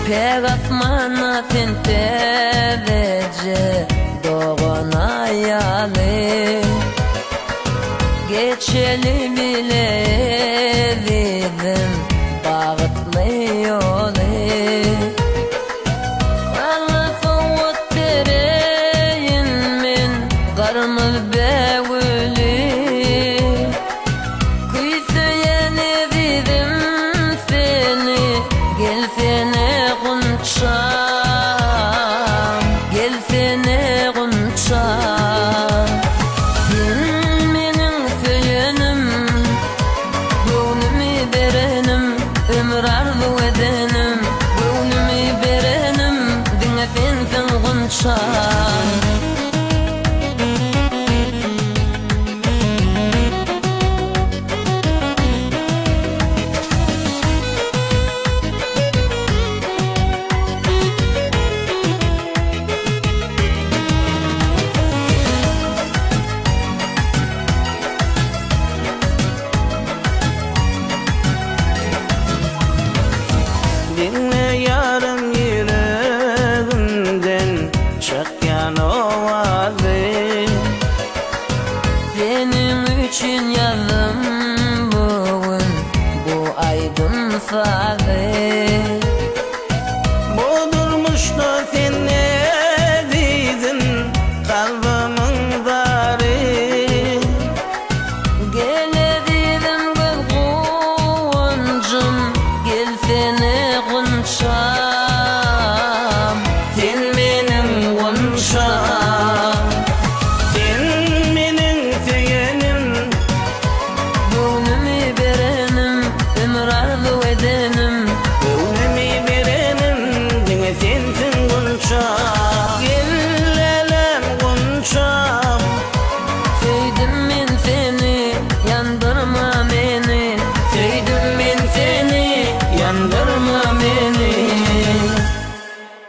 Pek asmana tentevece doğan ayalı geçeli bile dedim bağıtlı yolu Allah'ı vereyim min karmız bewli Kuysuyanı dedim seni gelsene Gunçam, gelsene Gunçam Sen menin söylenim, gönlümü berenim Ömür arzu edenim, gönlümü berenim Dine sensin Gunçam Dinle yarım yüreğimden çakyan ovadı Senin için yazdım bugün bu aydın sazı Boğdurmuş da sen ne dedin kalbimin zarı Gele dedim kız Goncum gelsene Gunçam